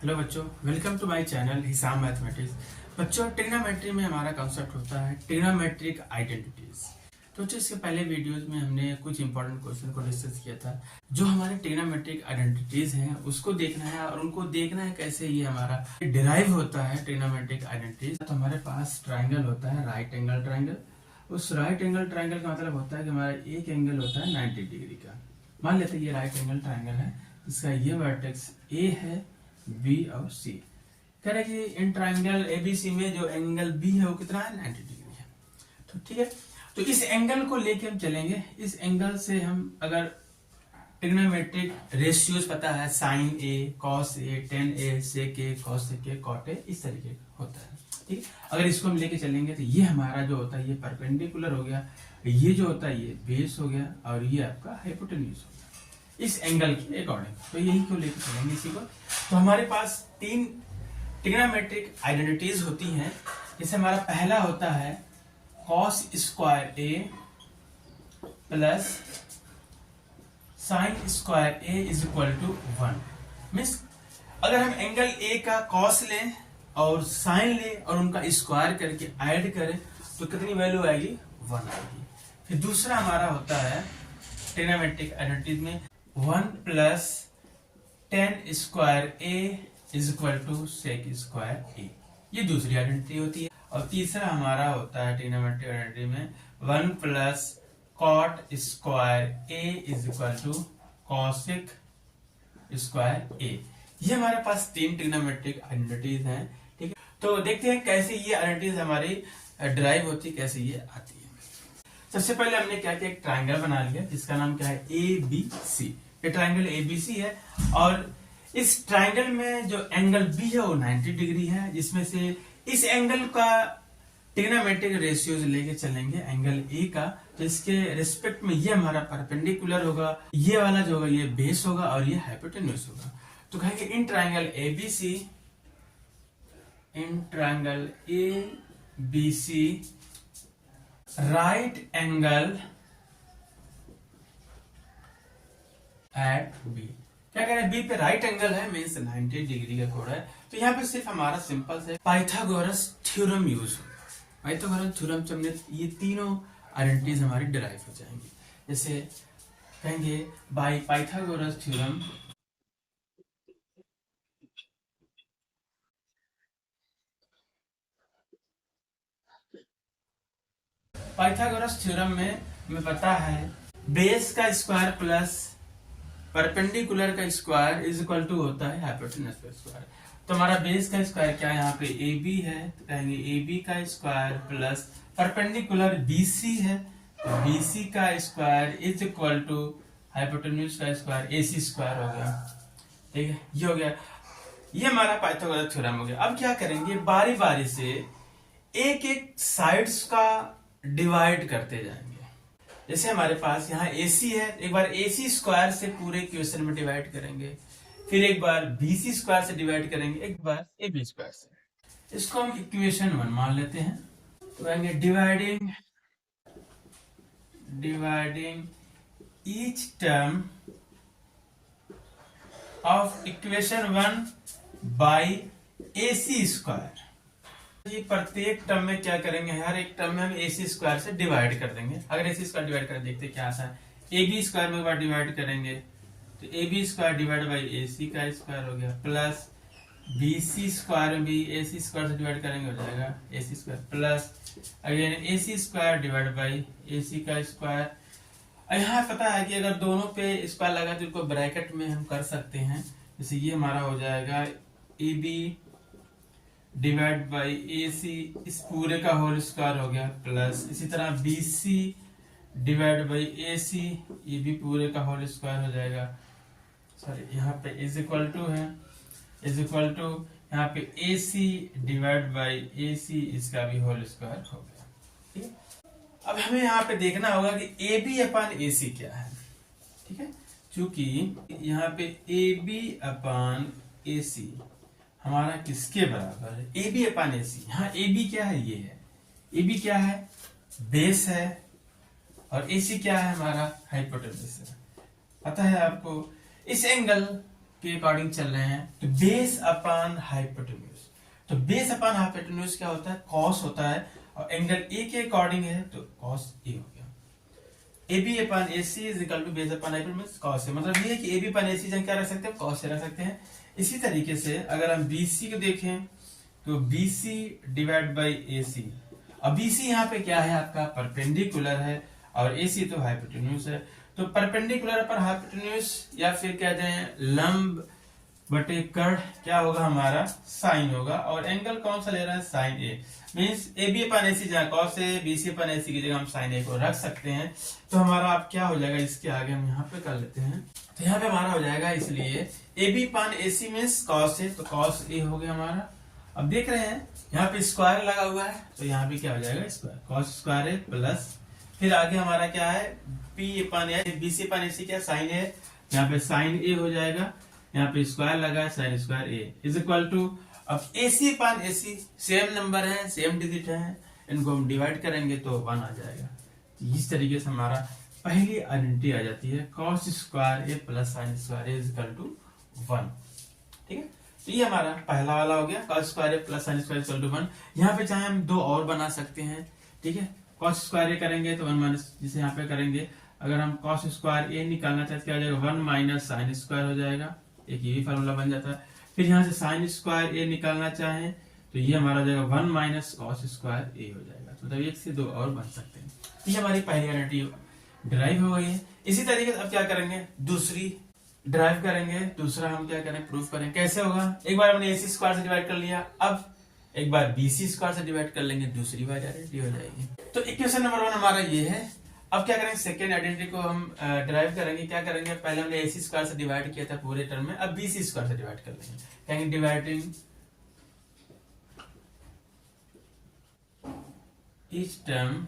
Hello बच्चों, welcome to my channel हिसाब mathematics. बच्चों, ट्रिग्नोमेट्री में हमारा कॉन्सेप्ट होता है ट्रिग्नोमेट्रिक आइडेंटिटीज। तो इसके पहले वीडियोस में हमने कुछ इंपॉर्टेंट क्वेश्चन को डिस्कस किया था। जो हमारे ट्रिग्नोमेट्रिक आइडेंटिटीज हैं उसको देखना है और उनको देखना है कैसे ये हमारा डिराइव होता है ट्रिग्नोमेट्रिक आइडेंटिटीज। तो हमारे पास ट्राइंगल होता है, राइट एंगल ट्राइंगल। उस राइट एंगल ट्राइंगल का मतलब होता है कि हमारा एक एंगल होता है 90 डिग्री का। मान लेते हैं ये राइट एंगल ट्राइंगल है, इसका ये वर्टेक्स ए है, बी और सी। कह रहे कि इन ट्राइंगल एबीसी में जो एंगल बी है वो कितना है, 90 डिग्री है। तो ठीक है, तो इस एंगल को लेके हम चलेंगे। इस एंगल से हम अगर ट्रिग्नोमेट्रिक रेशियोज पता है, sine A, cos A, tan A, sec A, cos A, cot A, इस तरीके का होता है। ठीक है, अगर इसको हम लेके चलेंगे तो ये हमारा जो होता है ये परपेंडिकुलर हो गया, ये जो होता है ये बेस हो गया और ये आपका हाइपोटेन्यूज हो गया इस एंगल के अकॉर्डिंग। तो यही को लेके चलेंगे इसी को। तो हमारे पास तीन ट्रिग्नोमेट्रिक आइडेंटिटीज होती हैं। जैसे हमारा पहला होता है cos square A plus sine square A is equal to 1। Means अगर हम एंगल ए का कॉस लें और साइन लें और उनका स्क्वायर करके ऐड करें तो कितनी वैल्यू आएगी, 1 आएगी। फिर दूसरा हमारा होता है ट्रिग्नोमेट्रिक आइडेंटिटीज में 1 plus tan square A is equal to sec square A, ये दूसरी आइडेंटिटी होती है। और तीसरा हमारा होता है ट्रिग्नोमेट्रिक आइडेंटिटी में 1 plus cot square A is equal to cosec square A. ये हमारे पास तीन ट्रिग्नोमेट्रिक आइडेंटिटीज हैं। ठीक है, तो देखते हैं कैसे ये आइडेंटिटीज हमारी डिराइव होती है, कैसे ये आती है। सबसे पहले हमने क्या किया, एक ट्राइंगल बना लिया जिसका नाम क्या है, ए बी सी। ये ट्राइंगल ए बी सी है और इस ट्राइंगल में जो एंगल बी है वो 90 डिग्री है, जिसमें से इस एंगल का ट्रिग्नोमेट्रिक रेशियोज लेके चलेंगे एंगल ए का। तो इसके रिस्पेक्ट में ये हमारा परपेंडिकुलर होगा, ये वाला जो होगा ये बेस होगा और ये हाइपोटेन्यूज होगा। तो कहेंगे in triangle A B C, in triangle A B C right angle at B. क्या कह रहे हैं, बी पे राइट एंगल है, मीन्स 90 डिग्री का कोण है। तो यहाँ पे सिर्फ हमारा सिंपल से पाइथागोरस थ्योरम यूज होगा। पाइथागोरस थ्योरम से हमने ये तीनों आइडेंटिटीज हमारी डिराइव हो जाएंगी। जैसे कहेंगे by Pythagoras theorem Pythagoras theorem में हमें पता है बेस का स्क्वायर प्लस परपेंडिकुलर का स्क्वायर इज इक्वल टू होता है हाइपोटेन्यूज का स्क्वायर। तो हमारा बेस का स्क्वायर क्या है, यहाँ पे ए बी है तो कहेंगे ए बी का square plus perpendicular B C है तो बी सी का square is equal to hypotenuse का स्क्वायर ए सी स्क्वायर हो गया। ठीक है, ये हो गया, ये हमारा पाइथागोरस थ्योरम हो गया। अब क्या करेंगे, बारी बारी से एक एक साइड्स का डिवाइड करते जाएंगे। जैसे हमारे पास यहाँ AC है, एक बार AC स्क्वायर से पूरे इक्वेशन में डिवाइड करेंगे, फिर एक बार BC स्क्वायर से डिवाइड करेंगे, एक बार AB स्क्वायर से। इसको हम इक्वेशन 1 मान लेते हैं। तो कहेंगे dividing each term of equation 1 by AC square. ये प्रत्येक टर्म में क्या करेंगे, हर एक टर्म में हम AC स्क्वायर से डिवाइड कर देंगे। अगर AC स्क्वायर डिवाइड करें, देखते क्या आता है, AB स्क्वायर में एक बार डिवाइड करेंगे तो AB square divide by AC का स्क्वायर हो गया, प्लस BC स्क्वायर में भी AC स्क्वायर से डिवाइड करेंगे हो जाएगा AC square, plus again AC square divide by AC का स्क्वायर। यहाँ पता है कि अगर दोनों पे स्क्वायर लगा तो इनको ब्रैकेट में हम कर सकते हैं। जैसे ये हमारा हो जाएगा AB डिवाइड बाई AC, इस पूरे का होल स्क्वायर हो गया, प्लस इसी तरह BC डिवाइड बाई AC, ये भी पूरे का होल स्क्वायर हो जाएगा। सॉरी, यहाँ पे इज इक्वल टू है, इज इक्वल टू यहाँ पे AC डिवाइड बाई AC, इसका भी होल स्क्वायर हो गया। ठीक है, अब हमें यहाँ पे देखना होगा कि AB अपान AC क्या है। ठीक है, चूंकि यहाँ पे AB अपान AC हमारा किसके बराबर है, ए बी अपान ए सी। यहाँ ए बी क्या है, ये है, ए बी क्या है, बेस है, और ए सी क्या है, हमारा हाइपोटेन्यूज है। पता है आपको इस एंगल के अकॉर्डिंग चल रहे हैं, तो बेस अपॉन हाइपोटेन्यूज, तो बेस अपॉन हाइपोटेन्यूज क्या होता है, कॉस होता है, और एंगल ए के अकॉर्डिंग है तो कॉस ए हो गया। A B upon A C is equal to base upon hypotenuse cos A, मतलब ये है कि ए बी अपॉन ए सी जगह क्या रख सकते हैं, कॉस ए रख सकते हैं। इसी तरीके से अगर हम बी सी को देखें तो बी सी डिवाइड बाई ए सी, अब बी सी यहाँ पे क्या है आपका परपेंडिकुलर है और ए सी तो हाइपोटेन्यूज है, तो परपेंडिकुलर पर हाइपोटेन्यूज या फिर कहते हैं लंब बटे कर्ण क्या होगा हमारा साइन होगा, और एंगल कौन सा ले रहा है sine A, means A B upon A C जगह कॉस ए, बी सी अपन ए सी की जगह हम साइन ए को रख सकते हैं। तो हमारा आप क्या हो जाएगा, इसके आगे हम यहाँ पे कर लेते हैं, तो यहाँ पे हमारा हो जाएगा इसलिए A B upon A C means cos A, तो कॉस ए हो गया हमारा। अब देख रहे हैं यहाँ पे स्क्वायर लगा हुआ है, तो यहाँ पे क्या हो जाएगा square, cos square A plus, फिर आगे हमारा क्या है पी अपन ए, बी सी अपन ए सी क्या साइन ए, यहाँ पे साइन ए हो जाएगा, यहाँ पे स्क्वायर लगा है sine square A is equal to, अब ए सी अपन ए सी सेम नंबर है, सेम डिजिट है, इनको हम डिवाइड करेंगे तो 1 आ जाएगा। तो इस तरीके से हमारा पहली आइडेंटिटी आ जाती है, cos square A plus sine square A is equal to 1। ठीक है, तो ये हमारा पहला वाला हो गया, cos square A plus sine square equal to 1। यहाँ पे चाहे हम 2 और बना सकते हैं, ठीक है, कॉस स्क्वायर ए करेंगे तो 1 माइनस, जिसे यहाँ पे करेंगे अगर हम कॉस स्क्वायर ए निकालना चाहते क्या हो जाएगा 1 माइनस साइन स्क्वायर हो जाएगा, एक ये भी फार्मूला बन जाता है। फिर यहाँ से साइन स्क्वायर ए निकालना चाहें तो ये हमारा हो जाएगा 1 माइनस कॉस स्क्वायर ए हो जाएगा, तो मतलब 1 से 2 और बन सकते हैं। ये हमारी पहली आइडेंटिटी ड्राइव हो गई है। इसी तरीके से अब क्या करेंगे, दूसरी ड्राइव करेंगे, दूसरा हम क्या करें प्रूफ करें, कैसे होगा, एक बार हमने AC स्क्वायर से डिवाइड कर लिया, अब एक बार BC स्क्वायर से डिवाइड कर लेंगे, दूसरी बार आइडेंटिटी हो जाएगी। तो इक्वेशन नंबर 1 हमारा ये है। अब क्या करेंगे, सेकेंड आइडेंटिटी को हम ड्राइव करेंगे, क्या करेंगे, पहले हमने AC स्क्वायर से डिवाइड किया था पूरे टर्म में, अब BC स्क्वायर से डिवाइड कर लेंगे, कहेंगे dividing each term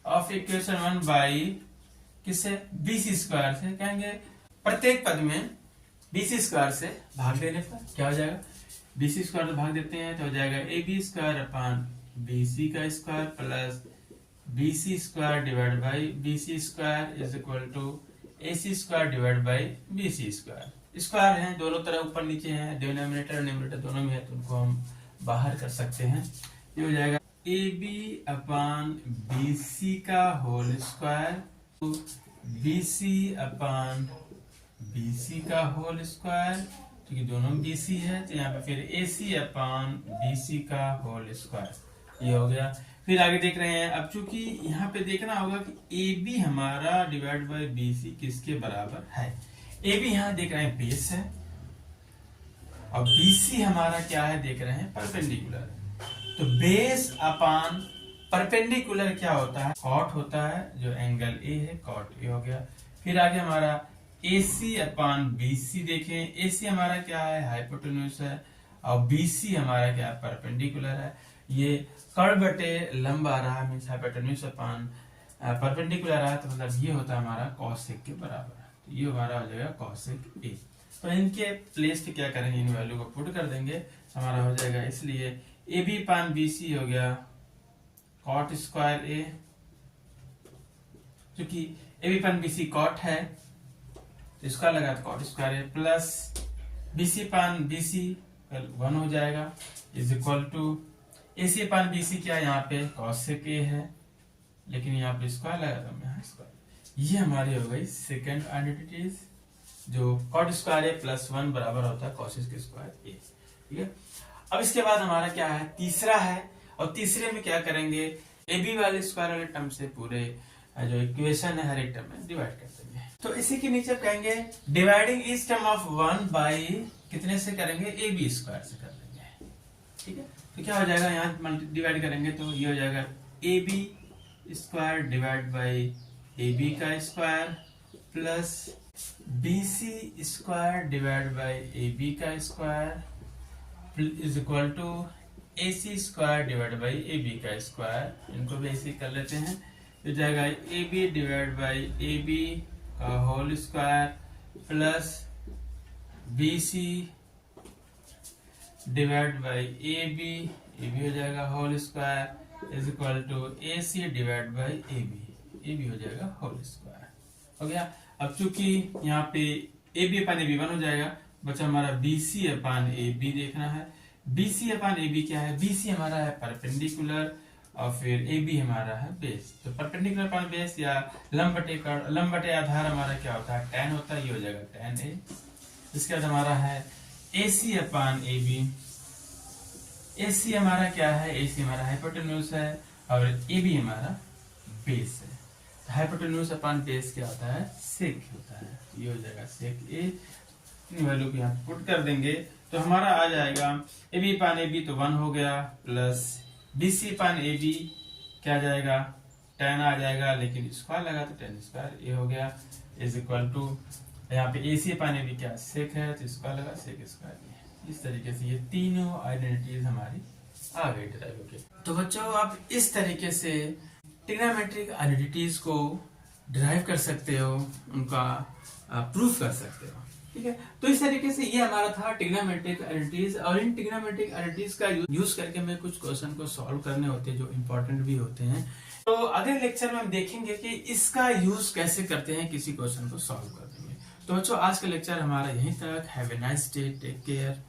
of equation 1 by किससे, BC स्क्वायर से, कहेंगे प्रत्येक पद में BC स्क्वायर से भाग देने पर क्या हो जाएगा, BC स्क्वायर से भाग देते हैं तो हो जाएगा AB स्क्वायर अपॉन BC का square plus BC square divide by BC square is equal to AC square divide by BC square. Square है दोनों तरफ, ऊपर नीचे है, डिनोमिनेटर और न्यूमरेटर दोनों में है, तो उनको हम बाहर कर सकते हैं। ये हो जाएगा AB अपॉन BC का whole square BC upon BC का होल स्क्वायर, क्योंकि दोनों BC है, तो यहाँ पे फिर AC अपॉन BC का होल स्क्वायर, ये हो गया। फिर आगे देख रहे हैं, अब चूंकि यहाँ पे देखना होगा कि AB हमारा डिवाइड बाय BC किसके बराबर है, AB यहाँ देख रहे हैं बेस है, और BC हमारा क्या है देख रहे हैं परपेंडिकुलर, तो बेस अपॉन परपेंडिकुलर क्या होता है, कॉट होता है, जो एंगल ए है कॉट ए हो गया। फिर आगे हमारा AC अपॉन BC देखें, AC हमारा क्या है हाइपोटेन्यूज है, और BC हमारा क्या है परपेंडिकुलर है, ये कर्ण बटे लंब आ रहा है, मींस हाइपोटेन्यूज अपॉन परपेंडिकुलर आ रहा है, तो मतलब ये होता है हमारा कॉसेक के बराबर, तो ये हमारा हो जाएगा कॉसेक ए। तो इनके प्लेस पे क्या करेंगे, इन वैल्यू को पुट कर देंगे, हमारा हो जाएगा इसलिए AB अपॉन BC हो गया कॉट स्क्वायर ए, क्योंकि AB अपॉन BC कॉट है तो इसका लगा तो cot square A plus BC upon BC 1 हो जाएगा is equal to AC upon BC क्या यहाँ पे कॉसेक ए है, लेकिन यहाँ पे स्क्वायर लगा था मैं स्क्वायर। ये हमारी हो गई सेकेंड आइडेंटिटीज, जो कॉट स्क्वायर ए प्लस 1 बराबर होता है कॉसेक स्क्वायर ए। ठीक है, अब इसके बाद हमारा क्या है तीसरा है, और तीसरे में क्या करेंगे, AB वाले स्क्वायर वाले टर्म से पूरे जो इक्वेशन है हर एक टर्म में डिवाइड कर देंगे। तो इसी के नीचे कहेंगे dividing each term of 1 by कितने से करेंगे, AB स्क्वायर से कर देंगे। ठीक है, तो क्या हो जाएगा, यहाँ डिवाइड करेंगे तो ये हो जाएगा AB square divide by AB का square plus BC square divide by AB का square is equal to AC square divide by AB का स्क्वायर। इनको भी ऐसे कर लेते हैं, तो जाएगा AB डिवाइड बाई AB का whole square plus BC divide by AB हो जाएगा whole square is equal to AC divide by AB हो जाएगा होल स्क्वायर। हो गया। अब चूंकि यहाँ पे A B upon A B 1 हो जाएगा, बच्चा हमारा B C upon A B देखना है। B C upon A B क्या है, बी सी हमारा है परपेंडिकुलर और फिर ए बी हमारा है बेस। तो परपेंडिकुलर अपान बेस या लंब बटे आधार हमारा क्या होता है, tan होता है, ये हो जाएगा tan ए। इसके बाद हमारा है ए सी अपान ए बी। ए सी हमारा क्या है, ए सी हमारा हाइपोटेन्यूज है और ए बी हमारा बेस है। हाइपोटेन्यूज अपान बेस क्या होता है, सेक होता है, ये हो जाएगा सेक ए। वैल्यू को यहाँ पुट कर देंगे तो हमारा आ जाएगा A B upon A B तो 1 हो गया, plus B C upon A B क्या जाएगा, tan आ जाएगा, लेकिन स्क्वायर लगा तो tan स्क्वायर ए हो गया, इज इक्वल टू यहाँ पे ए सी अपान ए बी क्या सेक है तो स्क्वायर लगा सेक स्क्वायर ए। इस तरीके से ये तीनों आइडेंटिटीज हमारी आ गई डिराइव के। तो बच्चों आप इस तरीके से ट्रिग्नोमेट्रिक आइडेंटिटीज को डिराइव कर सकते हो, उनका प्रूफ कर सकते हो, ठीक है। तो इस तरीके से ये हमारा था ट्रिग्नोमेट्रिक आइडेंटिटीज, और इन ट्रिग्नोमेट्रिक आइडेंटिटीज का यूज करके हमें कुछ क्वेश्चन को सॉल्व करने होते हैं जो इंपॉर्टेंट भी होते हैं। तो अगले लेक्चर में हम देखेंगे कि इसका यूज कैसे करते हैं, किसी क्वेश्चन को सॉल्व कर देंगे। तो बच्चों आज का लेक्चर हमारा यहीं तक। Have a nice day, take care.